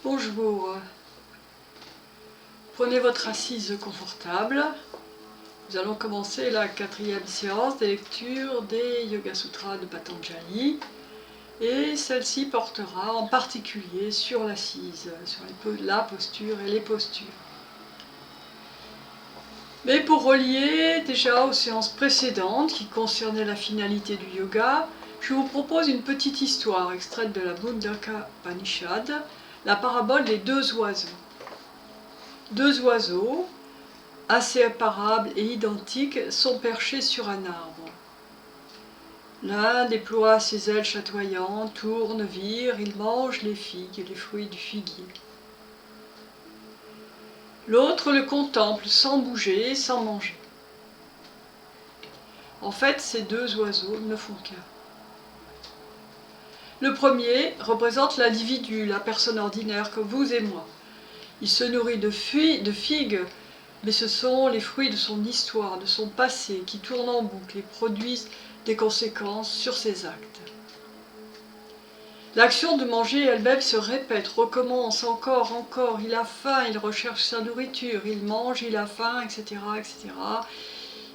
Bonjour, prenez votre assise confortable. Nous allons commencer la 4e séance des lectures des Yoga Sutras de Patanjali. Et celle-ci portera en particulier sur l'assise, sur la posture et les postures. Mais pour relier déjà aux séances précédentes qui concernaient la finalité du yoga, je vous propose une petite histoire extraite de la Mundaka Upanishad, la parabole des deux oiseaux. Deux oiseaux, inséparables et identiques, sont perchés sur un arbre. L'un déploie ses ailes chatoyantes, tourne, vire, il mange les figues et les fruits du figuier. L'autre le contemple sans bouger, sans manger. En fait, ces deux oiseaux ne font qu'un. Le premier représente l'individu, la personne ordinaire comme vous et moi. Il se nourrit de figues, mais ce sont les fruits de son histoire, de son passé, qui tournent en boucle et produisent des conséquences sur ses actes. L'action de manger elle-même se répète, recommence encore, il a faim, il recherche sa nourriture, il mange, il a faim, etc., etc.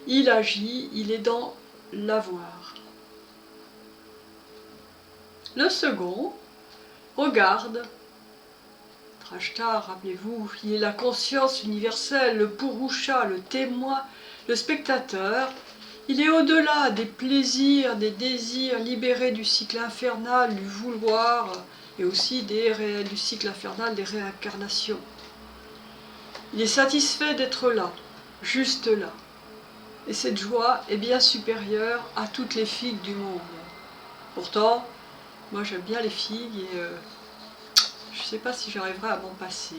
Il agit, il est dans l'avoir. Le second regarde. Trashta, rappelez-vous, il est la conscience universelle, le Purusha, le témoin, le spectateur. Il est au-delà des plaisirs, des désirs, libéré du cycle infernal, du vouloir, et aussi du cycle infernal des réincarnations. Il est satisfait d'être là, juste là. Et cette joie est bien supérieure à toutes les figues du monde. Pourtant, moi j'aime bien les figues et je ne sais pas si j'arriverai à m'en passer,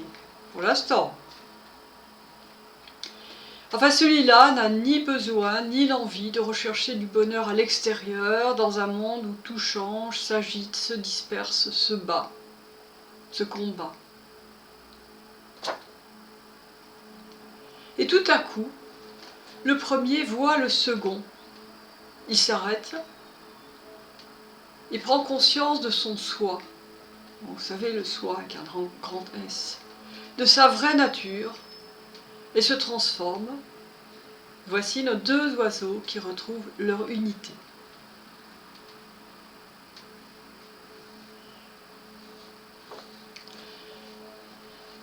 pour l'instant. Enfin, celui-là n'a ni besoin, ni l'envie de rechercher du bonheur à l'extérieur, dans un monde où tout change, s'agite, se disperse, se bat, se combat. Et tout à coup, le premier voit le second. Il s'arrête et prend conscience de son soi. Vous savez, le soi avec un grand S, de sa vraie nature, et se transforme. Voici nos deux oiseaux qui retrouvent leur unité.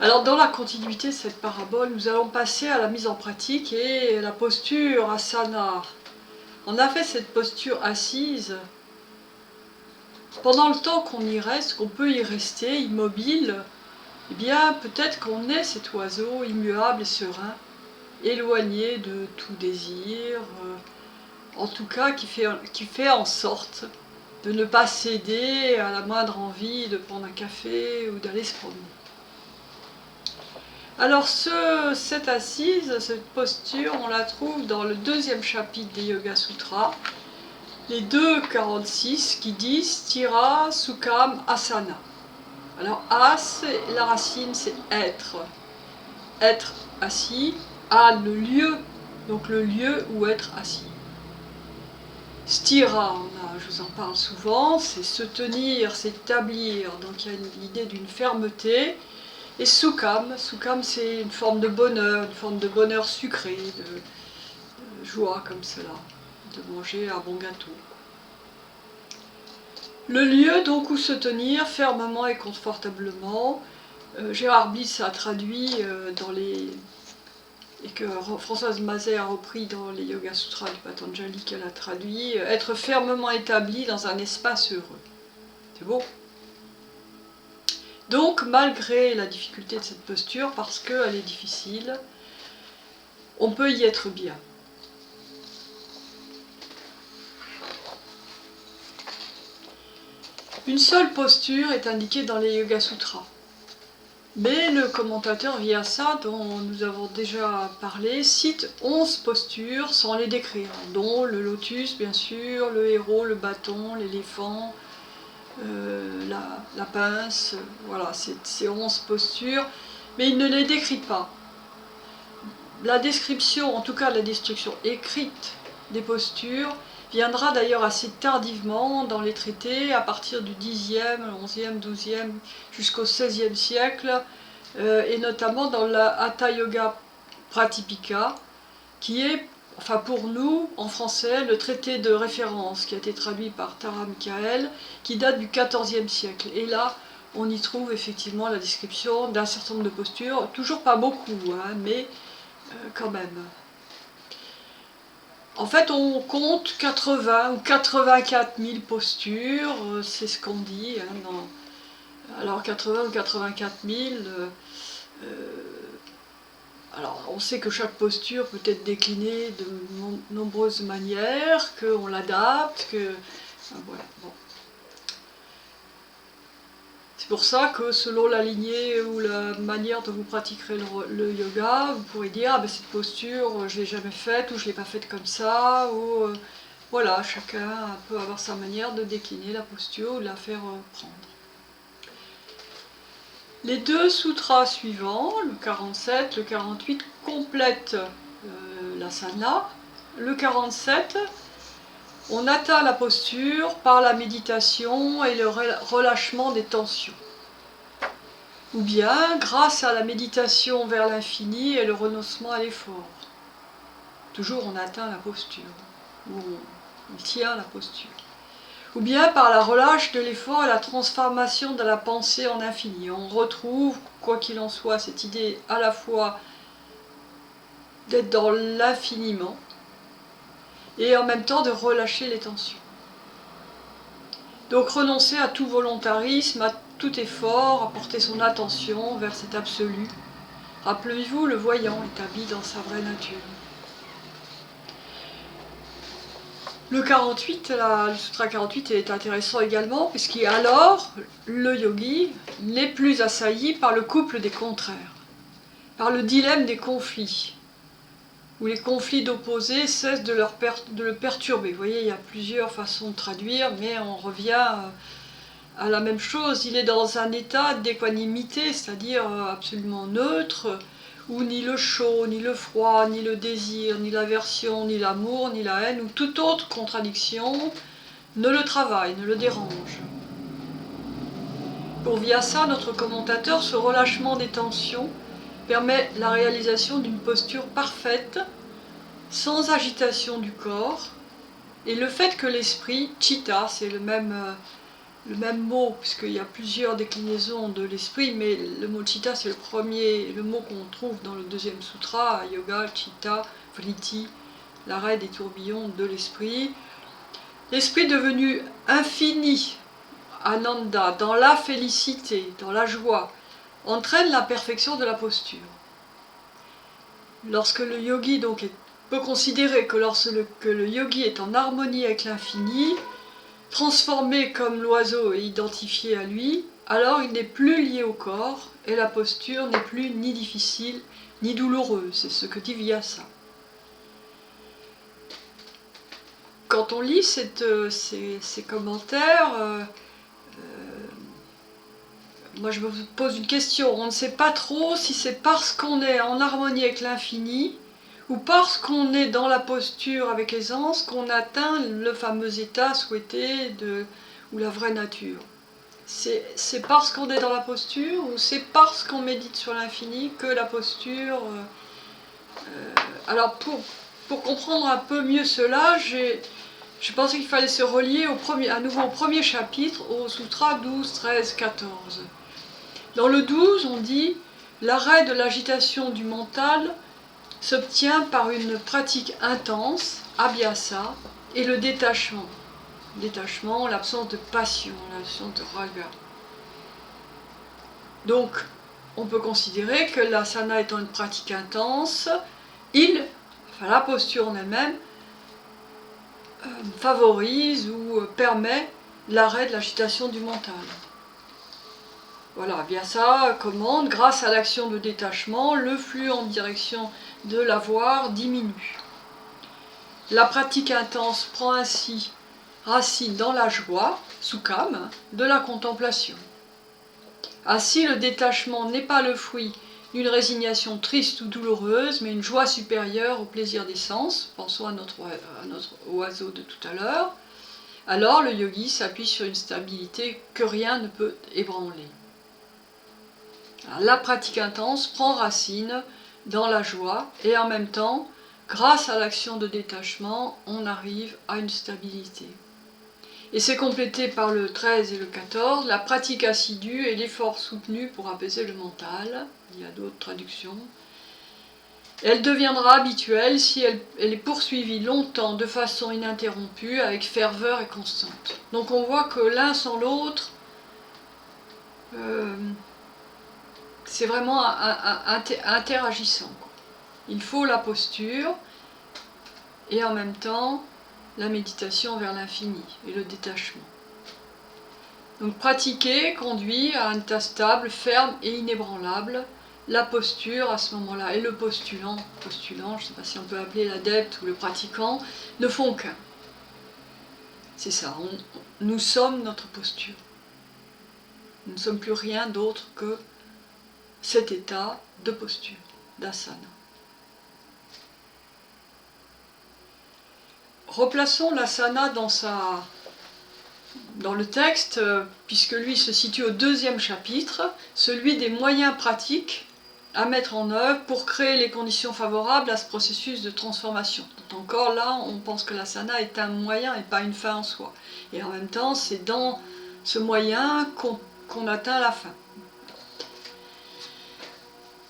Alors dans la continuité de cette parabole, nous allons passer à la mise en pratique et la posture asana. On a fait cette posture assise. Pendant le temps qu'on y reste, qu'on peut y rester immobile, eh bien peut-être qu'on est cet oiseau immuable et serein, éloigné de tout désir, en tout cas qui fait en sorte de ne pas céder à la moindre envie de prendre un café ou d'aller se promener. Alors cette assise, cette posture, on la trouve dans le 2e chapitre des Yoga Sutras, les 2.46 qui disent Sthira Sukham Asana. Alors as, la racine c'est être assis, à le lieu, donc le lieu où être assis. Sthira, je vous en parle souvent, c'est se tenir, s'établir, donc il y a l'idée d'une fermeté. Et Sukham c'est une forme de bonheur sucré, de joie comme cela, de manger un bon gâteau. Le lieu donc où se tenir fermement et confortablement, Gérard Bliss a traduit et que Françoise Mazet a repris dans les Yoga Sutras du Patanjali qu'elle a traduit, être fermement établi dans un espace heureux. C'est beau. Donc, malgré la difficulté de cette posture, parce qu'elle est difficile, on peut y être bien. Une seule posture est indiquée dans les Yoga Sutras. Mais le commentateur Vyasa, dont nous avons déjà parlé, cite 11 postures sans les décrire, dont le lotus, bien sûr, le héros, le bâton, l'éléphant, la pince, voilà, ces 11 postures, mais il ne les décrit pas. La description, en tout cas la description écrite des postures, viendra d'ailleurs assez tardivement dans les traités, à partir du 10e, 11e, 12e jusqu'au 16e siècle, et notamment dans la Hatha Yoga Pratipika, qui est, enfin pour nous, en français, le traité de référence qui a été traduit par Tara Michael, qui date du XIVe siècle. Et là, on y trouve effectivement la description d'un certain nombre de postures, toujours pas beaucoup, hein, mais quand même. En fait, on compte 80 ou 84 000 postures, c'est ce qu'on dit. Hein, alors 80 ou 84 000, alors on sait que chaque posture peut être déclinée de nombreuses manières, qu'on l'adapte, que... Voilà, bon. C'est pour ça que selon la lignée ou la manière dont vous pratiquerez le yoga, vous pourrez dire ah ben cette posture je l'ai jamais faite ou je l'ai pas faite comme ça, ou voilà, chacun peut avoir sa manière de décliner la posture ou de la faire prendre. Les deux sutras suivants, le 47, le 48, complètent l'asana. Le 47, on atteint la posture par la méditation et le relâchement des tensions. Ou bien grâce à la méditation vers l'infini et le renoncement à l'effort. Toujours on atteint la posture, ou on tient la posture. Ou bien par la relâche de l'effort et la transformation de la pensée en infini. On retrouve, quoi qu'il en soit, cette idée à la fois d'être dans l'infiniment et en même temps de relâcher les tensions. Donc renoncer à tout volontarisme, à tout effort, à porter son attention vers cet absolu. Rappelez-vous, le voyant établi dans sa vraie nature. Le 48, le sutra 48 est intéressant également, puisqu'alors le yogi n'est plus assailli par le couple des contraires, par le dilemme des conflits, où les conflits d'opposés cessent de le perturber. Vous voyez, il y a plusieurs façons de traduire, mais on revient à la même chose. Il est dans un état d'équanimité, c'est-à-dire absolument neutre, où ni le chaud, ni le froid, ni le désir, ni l'aversion, ni l'amour, ni la haine, ou toute autre contradiction ne le travaille, ne le dérange. Pour Vyasa, notre commentateur, ce relâchement des tensions permet la réalisation d'une posture parfaite, sans agitation du corps, et le fait que l'esprit, chitta, c'est le même mot, puisqu'il y a plusieurs déclinaisons de l'esprit, mais le mot chitta, c'est le mot qu'on trouve dans le deuxième sutra, yoga, chitta, vritti, l'arrêt des tourbillons de l'esprit. L'esprit devenu infini, ananda, dans la félicité, dans la joie, entraîne la perfection de la posture. Lorsque le yogi donc peut considérer que lorsque le yogi est en harmonie avec l'infini, transformé comme l'oiseau et identifié à lui, alors il n'est plus lié au corps et la posture n'est plus ni difficile ni douloureuse. C'est ce que dit Vyasa. Quand on lit ces commentaires, moi je me pose une question. On ne sait pas trop si c'est parce qu'on est en harmonie avec l'infini ou parce qu'on est dans la posture avec aisance qu'on atteint le fameux état souhaité ou la vraie nature. C'est parce qu'on est dans la posture ou c'est parce qu'on médite sur l'infini que la posture... alors pour comprendre un peu mieux cela, je pensais qu'il fallait se relier à nouveau au premier chapitre, au sutra 12, 13, 14. Dans le 12, on dit « L'arrêt de l'agitation du mental s'obtient par une pratique intense, abhyasa, et le détachement. Détachement, l'absence de passion, l'absence de raga. » Donc, on peut considérer que l'asana étant une pratique intense, la posture en elle-même, favorise ou permet l'arrêt de l'agitation du mental. Voilà, Vyasa commande, grâce à l'action de détachement, le flux en direction de l'avoir diminue. La pratique intense prend ainsi racine dans la joie, sukham, de la contemplation. Ainsi, le détachement n'est pas le fruit d'une résignation triste ou douloureuse, mais une joie supérieure au plaisir des sens, pensons à notre oiseau de tout à l'heure, alors le yogi s'appuie sur une stabilité que rien ne peut ébranler. Alors, la pratique intense prend racine dans la joie et en même temps, grâce à l'action de détachement, on arrive à une stabilité. Et c'est complété par le 13 et le 14, la pratique assidue et l'effort soutenu pour apaiser le mental. Il y a d'autres traductions. Elle deviendra habituelle si elle est poursuivie longtemps de façon ininterrompue, avec ferveur et constante. Donc on voit que l'un sans l'autre, c'est vraiment interagissant. Il faut la posture et en même temps la méditation vers l'infini et le détachement. Donc pratiquer conduit à un état stable, ferme et inébranlable. La posture à ce moment-là et le postulant, je ne sais pas si on peut appeler l'adepte ou le pratiquant, ne font qu'un. C'est ça, nous sommes notre posture. Nous ne sommes plus rien d'autre que cet état de posture, d'asana. Replaçons l'asana dans le texte, puisque lui se situe au 2e chapitre, celui des moyens pratiques à mettre en œuvre pour créer les conditions favorables à ce processus de transformation. Donc encore là, on pense que l'asana est un moyen et pas une fin en soi. Et en même temps, c'est dans ce moyen qu'on atteint la fin.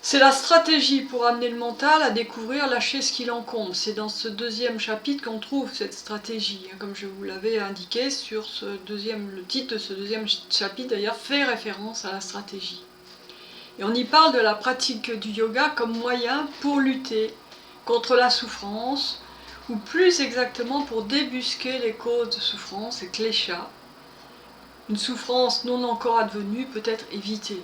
C'est la stratégie pour amener le mental à découvrir, lâcher ce qui l'encombre. C'est dans ce 2e chapitre qu'on trouve cette stratégie. Comme je vous l'avais indiqué, le titre de ce 2e chapitre d'ailleurs fait référence à la stratégie. Et on y parle de la pratique du yoga comme moyen pour lutter contre la souffrance, ou plus exactement pour débusquer les causes de souffrance, et klesha. Une souffrance non encore advenue peut être évitée.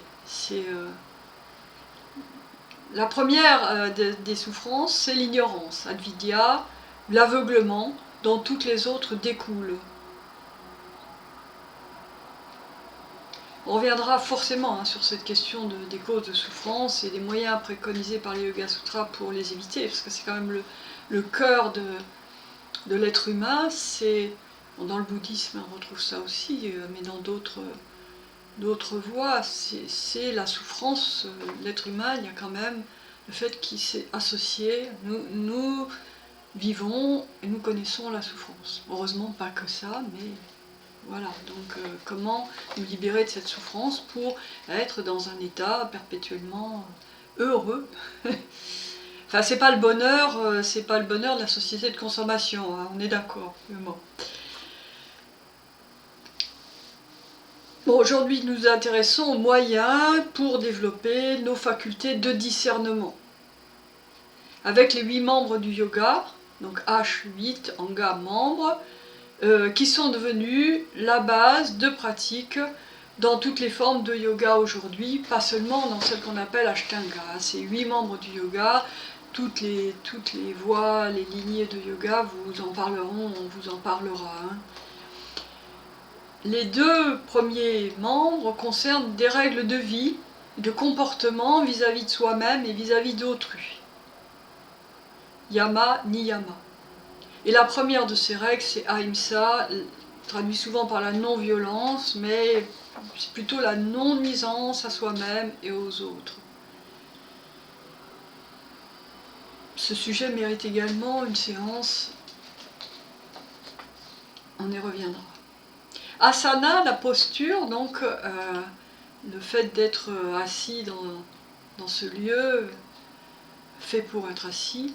La première des souffrances, c'est l'ignorance, avidya, l'aveuglement, dont toutes les autres découlent. On reviendra forcément sur cette question des causes de souffrance et des moyens préconisés par les Yoga Sutras pour les éviter, parce que c'est quand même le cœur de l'être humain. Dans le bouddhisme, on retrouve ça aussi, mais dans d'autres voies, c'est la souffrance. L'être humain, il y a quand même le fait qu'il s'est associé. Nous vivons et nous connaissons la souffrance. Heureusement, pas que ça, mais voilà. Donc, comment nous libérer de cette souffrance pour être dans un état perpétuellement heureux. Enfin, c'est pas le bonheur de la société de consommation, hein, on est d'accord. Bon, aujourd'hui, nous nous intéressons aux moyens pour développer nos facultés de discernement. Avec les 8 membres du yoga, donc H8, Anga, membres, qui sont devenus la base de pratique dans toutes les formes de yoga aujourd'hui, pas seulement dans celle qu'on appelle Ashtanga. Ces 8 membres du yoga, toutes les voies, les lignées de yoga vous en parleront, on vous en parlera. Hein. Les 2 premiers membres concernent des règles de vie, de comportement vis-à-vis de soi-même et vis-à-vis d'autrui. Yama, Niyama. Et la première de ces règles, c'est Ahimsa, traduit souvent par la non-violence, mais c'est plutôt la non-nuisance à soi-même et aux autres. Ce sujet mérite également une séance, on y reviendra. Asana, la posture, donc le fait d'être assis dans ce lieu, fait pour être assis,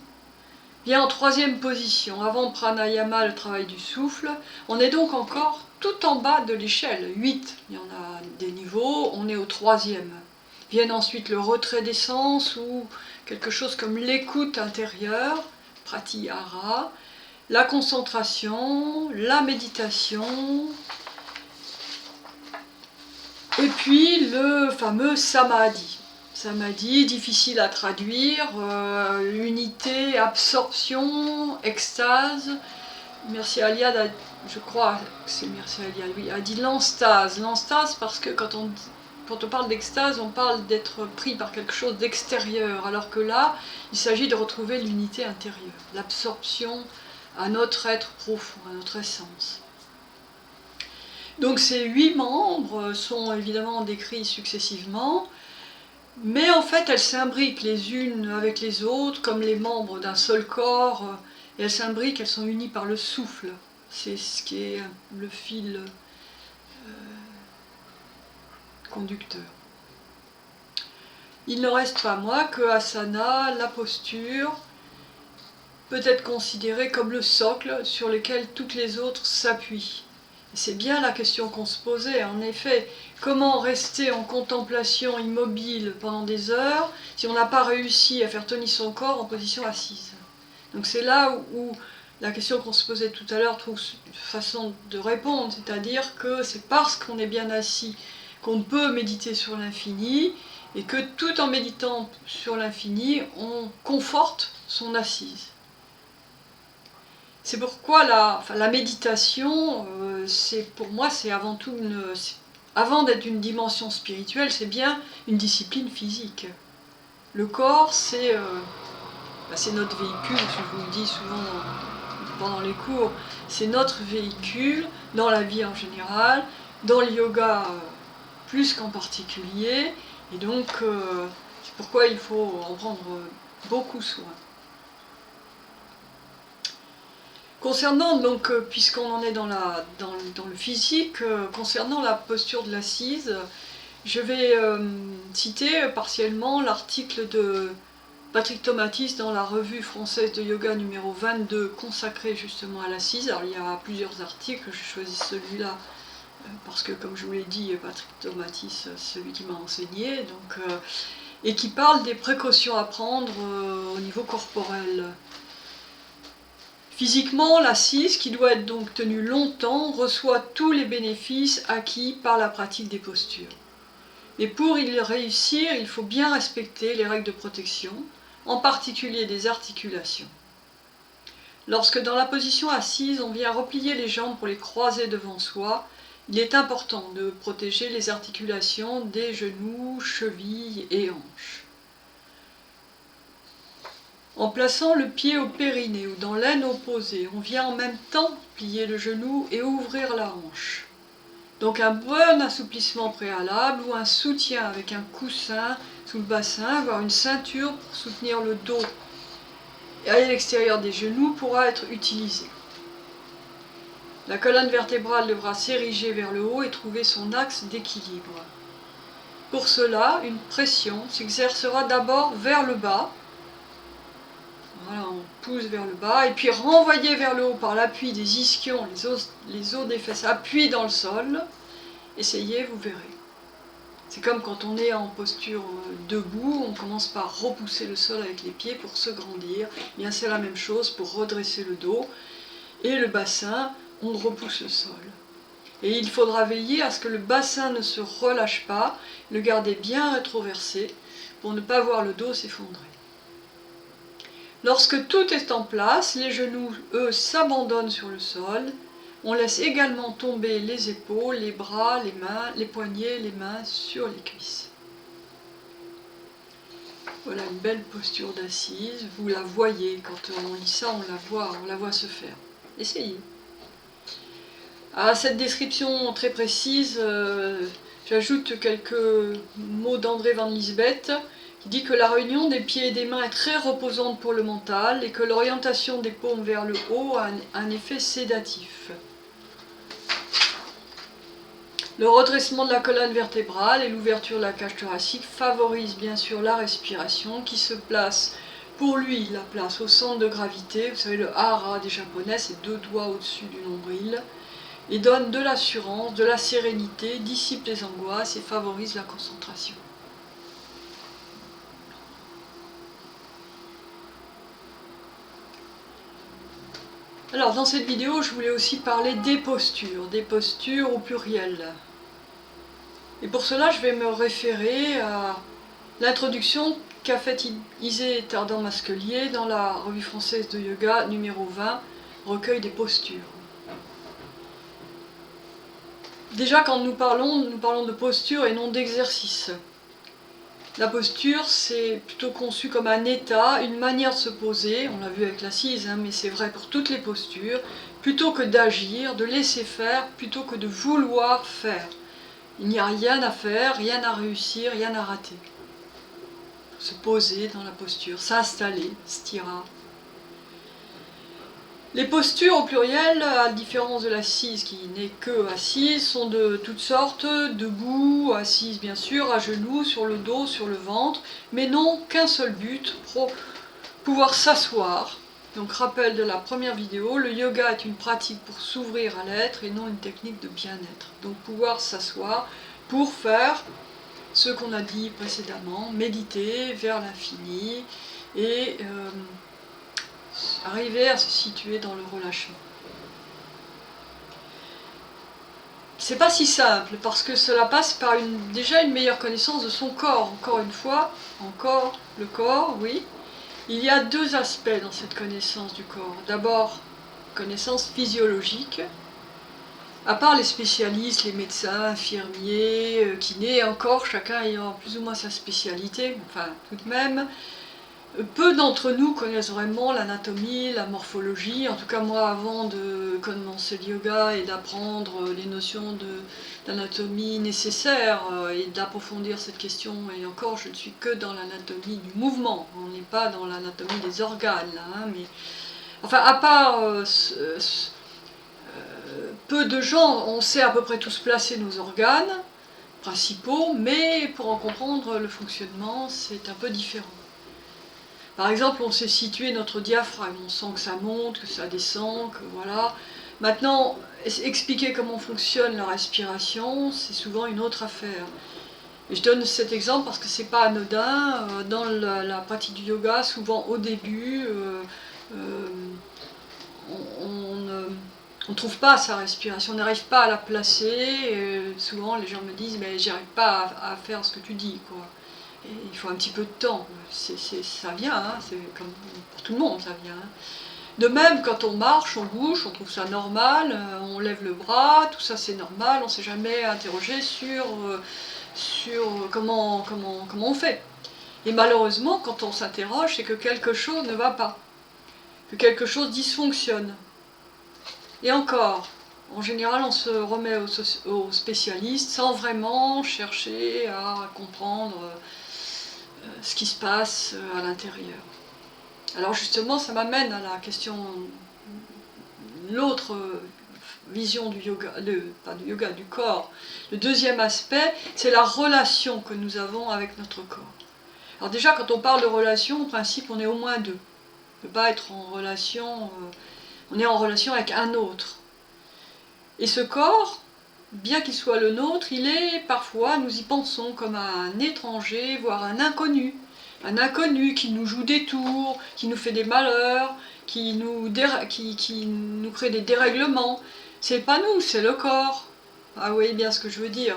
vient en 3e position. Avant pranayama, le travail du souffle, on est donc encore tout en bas de l'échelle, 8, il y en a des niveaux, on est au 3e. Viennent ensuite le retrait des sens ou quelque chose comme l'écoute intérieure, pratyahara, la concentration, la méditation, et puis le fameux samadhi. Samadhi, difficile à traduire, unité, absorption, extase. Mircea Eliade, je crois que c'est Mircea Eliade, oui, a dit l'enstase. L'enstase parce que quand on quand on parle d'extase, on parle d'être pris par quelque chose d'extérieur, alors que là, il s'agit de retrouver l'unité intérieure, l'absorption à notre être profond, à notre essence. Donc ces 8 membres sont évidemment décrits successivement, mais en fait elles s'imbriquent les unes avec les autres comme les membres d'un seul corps, et elles s'imbriquent, elles sont unies par le souffle. C'est ce qui est le fil conducteur. Il ne reste pas moins que asana, la posture, peut être considérée comme le socle sur lequel toutes les autres s'appuient. C'est bien la question qu'on se posait, en effet. Comment rester en contemplation immobile pendant des heures si on n'a pas réussi à faire tenir son corps en position assise? Donc c'est là où la question qu'on se posait tout à l'heure trouve une façon de répondre, c'est-à-dire que c'est parce qu'on est bien assis qu'on peut méditer sur l'infini, et que tout en méditant sur l'infini, on conforte son assise. C'est pourquoi la méditation, pour moi, c'est avant tout avant d'être une dimension spirituelle, c'est bien une discipline physique. Le corps, c'est notre véhicule, je vous le dis souvent pendant les cours, c'est notre véhicule dans la vie en général, dans le yoga plus qu'en particulier, et donc c'est pourquoi il faut en prendre beaucoup soin. Concernant, donc, puisqu'on en est dans le physique, concernant la posture de l'assise, je vais citer partiellement l'article de Patrick Tomatis dans la revue française de yoga numéro 22, consacré justement à l'assise. Alors il y a plusieurs articles, j'ai choisi celui-là parce que, comme je vous l'ai dit, Patrick Tomatis, c'est celui qui m'a enseigné, donc, et qui parle des précautions à prendre au niveau corporel. Physiquement, l'assise, qui doit être donc tenue longtemps, reçoit tous les bénéfices acquis par la pratique des postures. Et pour y réussir, il faut bien respecter les règles de protection, en particulier des articulations. Lorsque dans la position assise, on vient replier les jambes pour les croiser devant soi, il est important de protéger les articulations des genoux, chevilles et hanches. En plaçant le pied au périnée ou dans l'aine opposée, on vient en même temps plier le genou et ouvrir la hanche. Donc un bon assouplissement préalable ou un soutien avec un coussin sous le bassin, voire une ceinture pour soutenir le dos et à l'extérieur des genoux pourra être utilisé. La colonne vertébrale devra s'ériger vers le haut et trouver son axe d'équilibre. Pour cela, une pression s'exercera d'abord vers le bas. Voilà, on pousse vers le bas, et puis renvoyé vers le haut par l'appui des ischions, les os des fesses appuient dans le sol. Essayez, vous verrez. C'est comme quand on est en posture debout, on commence par repousser le sol avec les pieds pour se grandir. Bien, c'est la même chose pour redresser le dos. Et le bassin, on repousse le sol. Et il faudra veiller à ce que le bassin ne se relâche pas, le garder bien rétroversé pour ne pas voir le dos s'effondrer. Lorsque tout est en place, les genoux, eux, s'abandonnent sur le sol. On laisse également tomber les épaules, les bras, les mains, les poignets, les mains sur les cuisses. Voilà une belle posture d'assise. Vous la voyez, quand on lit ça, on la voit se faire. Essayez. À cette description très précise, j'ajoute quelques mots d'André Van Liesbeth, qui dit que la réunion des pieds et des mains est très reposante pour le mental et que l'orientation des paumes vers le haut a un effet sédatif. Le redressement de la colonne vertébrale et l'ouverture de la cage thoracique favorisent bien sûr la respiration qui se place, pour lui, la place au centre de gravité, vous savez le hara des japonais, c'est 2 doigts au-dessus du nombril, et donne de l'assurance, de la sérénité, dissipe les angoisses et favorise la concentration. Alors dans cette vidéo, je voulais aussi parler des postures au pluriel. Et pour cela, je vais me référer à l'introduction qu'a faite Isée Tardant-Masquelier dans la revue française de yoga numéro 20, recueil des postures. Déjà, quand nous parlons de posture et non d'exercice. La posture, c'est plutôt conçu comme un état, une manière de se poser, on l'a vu avec l'assise, hein, mais c'est vrai pour toutes les postures, plutôt que d'agir, de laisser faire, plutôt que de vouloir faire. Il n'y a rien à faire, rien à réussir, rien à rater. Se poser dans la posture, s'installer, stira. Les postures au pluriel, à la différence de l'assise qui n'est que assise, sont de toutes sortes, debout, assise bien sûr, à genoux, sur le dos, sur le ventre, mais n'ont qu'un seul but, pouvoir s'asseoir. Donc rappel de la première vidéo, le yoga est une pratique pour s'ouvrir à l'être et non une technique de bien-être. Donc pouvoir s'asseoir pour faire ce qu'on a dit précédemment, méditer vers l'infini et arriver à se situer dans le relâchement. C'est pas si simple parce que cela passe par déjà une meilleure connaissance de son corps. Encore une fois, encore le corps, oui. Il y a deux aspects dans cette connaissance du corps. D'abord, connaissance physiologique. À part les spécialistes, les médecins, infirmiers, kinés, encore chacun ayant plus ou moins sa spécialité, enfin tout de même, peu d'entre nous connaissent vraiment l'anatomie, la morphologie. En tout cas, moi, avant de commencer le yoga et d'apprendre les notions d'anatomie nécessaires et d'approfondir cette question, et encore, je ne suis que dans l'anatomie du mouvement. On n'est pas dans l'anatomie des organes, là, hein, mais... Enfin, à part peu de gens, on sait à peu près tous placer nos organes principaux, mais pour en comprendre le fonctionnement, c'est un peu différent. Par exemple, on sait situer notre diaphragme, on sent que ça monte, que ça descend, que voilà. Maintenant, expliquer comment fonctionne la respiration, c'est souvent une autre affaire. Et je donne cet exemple parce que c'est pas anodin. Dans la pratique du yoga, souvent au début, on ne trouve pas sa respiration, on n'arrive pas à la placer. Souvent, les gens me disent mais j'arrive pas à faire ce que tu dis, quoi. Et il faut un petit peu de temps. Ça vient, hein, c'est comme pour tout le monde, ça vient. Hein. De même, quand on marche, on bouge, on trouve ça normal, on lève le bras, tout ça c'est normal, on ne s'est jamais interrogé sur comment on fait. Et malheureusement, quand on s'interroge, c'est que quelque chose ne va pas, que quelque chose dysfonctionne. Et encore, en général, on se remet aux spécialistes sans vraiment chercher à comprendre ce qui se passe à l'intérieur. Alors justement, ça m'amène à la question, l'autre vision du yoga, pas du yoga, du corps. Le deuxième aspect, c'est la relation que nous avons avec notre corps. Alors déjà, quand on parle de relation, en principe, on est au moins deux. On ne peut pas être en relation, on est en relation avec un autre. Et ce corps, bien qu'il soit le nôtre, il est parfois, nous y pensons comme à un étranger, voire un inconnu. Un inconnu qui nous joue des tours, qui nous fait des malheurs, qui nous crée des dérèglements. C'est pas nous, c'est le corps. Ah, vous voyez bien ce que je veux dire.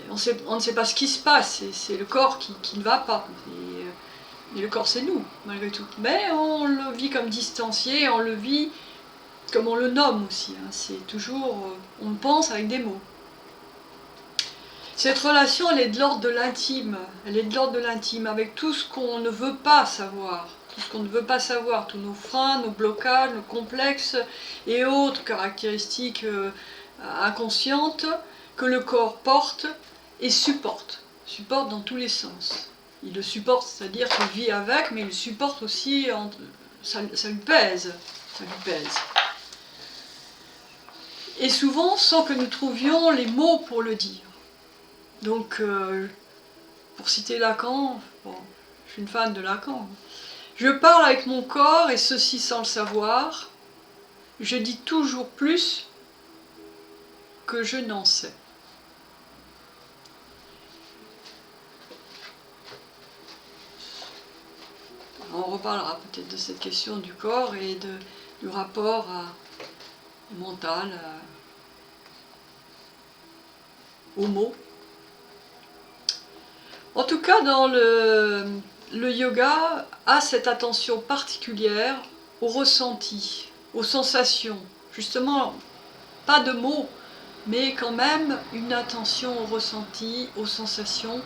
On ne sait pas ce qui se passe, c'est le corps qui ne va pas. Et le corps, c'est nous, malgré tout. Mais on le vit comme distancié, on le vit comme on le nomme aussi. Hein. C'est toujours, on le pense avec des mots. Cette relation, elle est de l'ordre de l'intime. Elle est de l'ordre de l'intime, avec tout ce qu'on ne veut pas savoir. Tout ce qu'on ne veut pas savoir, tous nos freins, nos blocages, nos complexes et autres caractéristiques inconscientes que le corps porte et supporte. Supporte dans tous les sens. Il le supporte, c'est-à-dire qu'il vit avec, mais il le supporte aussi, ça lui pèse. Ça lui pèse. Et souvent sans que nous trouvions les mots pour le dire. Donc, pour citer Lacan, bon, je suis une fan de Lacan, je parle avec mon corps et ceci sans le savoir, je dis toujours plus que je n'en sais. On reparlera peut-être de cette question du corps et du rapport mental aux mots. En tout cas, dans le yoga a cette attention particulière au ressenti, aux sensations. Justement, pas de mots, mais quand même une attention au ressenti, aux sensations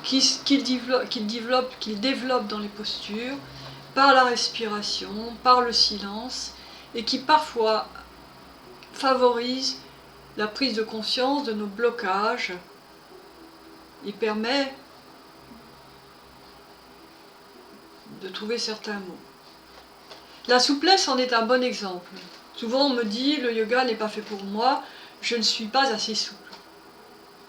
qu'il développe dans les postures, par la respiration, par le silence, et qui parfois favorise la prise de conscience de nos blocages et permet de trouver certains mots. La souplesse en est un bon exemple. Souvent on me dit le yoga n'est pas fait pour moi, je ne suis pas assez souple.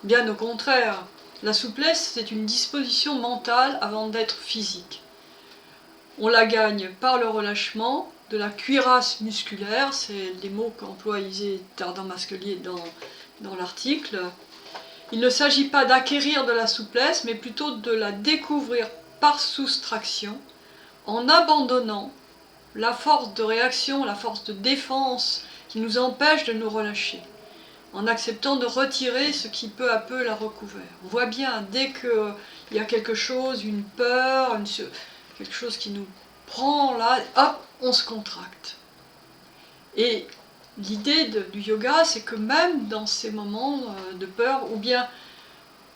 Bien au contraire, la souplesse c'est une disposition mentale avant d'être physique. On la gagne par le relâchement de la cuirasse musculaire, c'est les mots qu'emploie Isée Dardan-Masquelier dans l'article. Il ne s'agit pas d'acquérir de la souplesse, mais plutôt de la découvrir par soustraction, en abandonnant la force de réaction, la force de défense qui nous empêche de nous relâcher, en acceptant de retirer ce qui peu à peu l'a recouvert. On voit bien, dès qu'il y a quelque chose, une peur, quelque chose qui nous prend là, hop, on se contracte. Et l'idée du yoga, c'est que même dans ces moments de peur, ou bien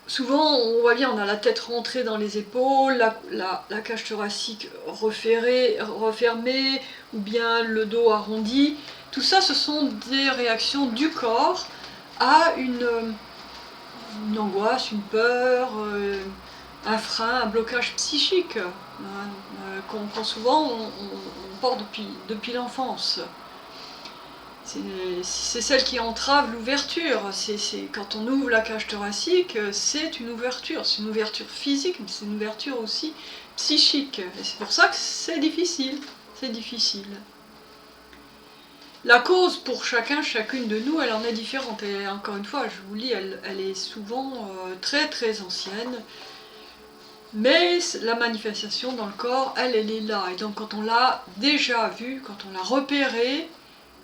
souvent on voit bien, on a la tête rentrée dans les épaules, la cage thoracique refermée, ou bien le dos arrondi. Tout ça, ce sont des réactions du corps à une angoisse, une peur, un frein, un blocage psychique, qu'on souvent on porte depuis l'enfance. C'est celle qui entrave l'ouverture. Quand on ouvre la cage thoracique, c'est une ouverture physique, mais c'est une ouverture aussi psychique. Et c'est pour ça que c'est difficile. C'est difficile. La cause pour chacune de nous, elle en est différente. Et encore une fois, je vous lis, elle est souvent très très ancienne. Mais la manifestation dans le corps, elle est là. Et donc quand on l'a déjà vue, quand on l'a repérée,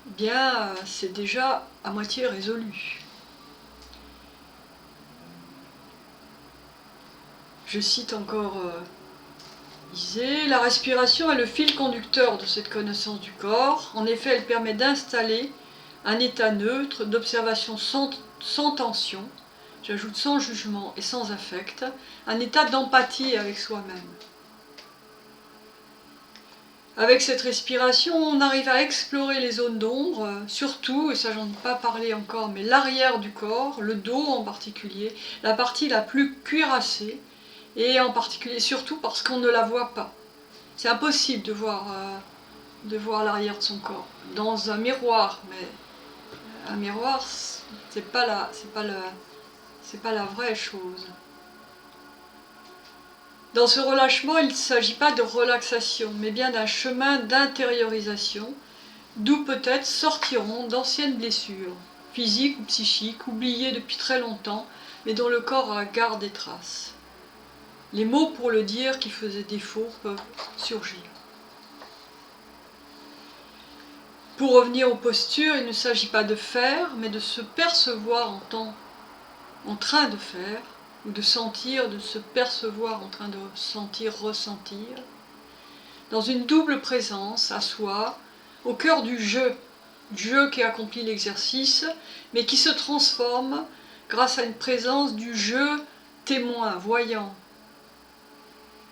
eh bien c'est déjà à moitié résolu. Je cite encore Isée, la respiration est le fil conducteur de cette connaissance du corps. En effet, elle permet d'installer un état neutre, d'observation sans tension, j'ajoute sans jugement et sans affect, un état d'empathie avec soi-même. Avec cette respiration, on arrive à explorer les zones d'ombre, surtout, et ça j'en ai pas parlé encore, mais l'arrière du corps, le dos en particulier, la partie la plus cuirassée, et en particulier surtout parce qu'on ne la voit pas. C'est impossible de voir l'arrière de son corps dans un miroir, mais un miroir, c'est pas la vraie chose. Dans ce relâchement, il ne s'agit pas de relaxation, mais bien d'un chemin d'intériorisation, d'où peut-être sortiront d'anciennes blessures, physiques ou psychiques, oubliées depuis très longtemps, mais dont le corps garde des traces. Les mots pour le dire qui faisaient défaut peuvent surgir. Pour revenir aux postures, il ne s'agit pas de faire, mais de se percevoir en train de faire, ou de sentir, de se percevoir en train de sentir, ressentir, dans une double présence à soi, au cœur du jeu qui accomplit l'exercice, mais qui se transforme grâce à une présence du jeu témoin, voyant,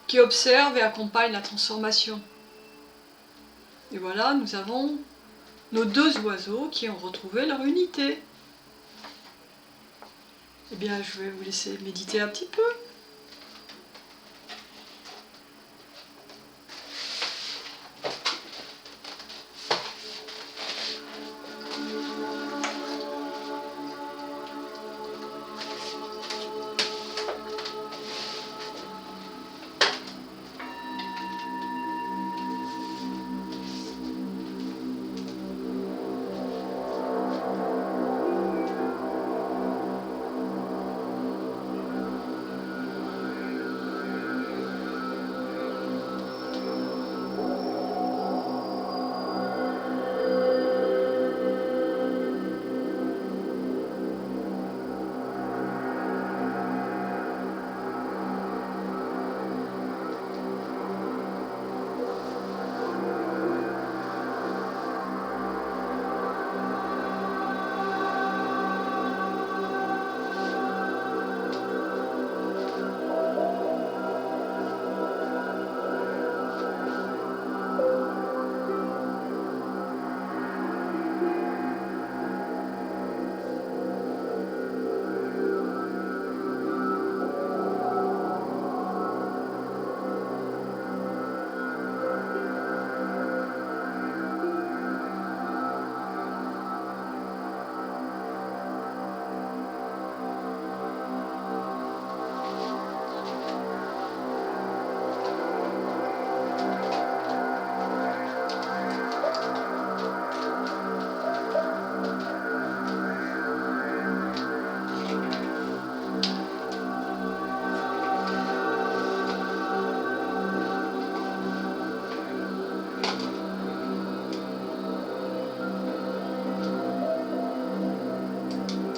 qui observe et accompagne la transformation. Et voilà, nous avons nos deux oiseaux qui ont retrouvé leur unité. Eh bien, je vais vous laisser méditer un petit peu.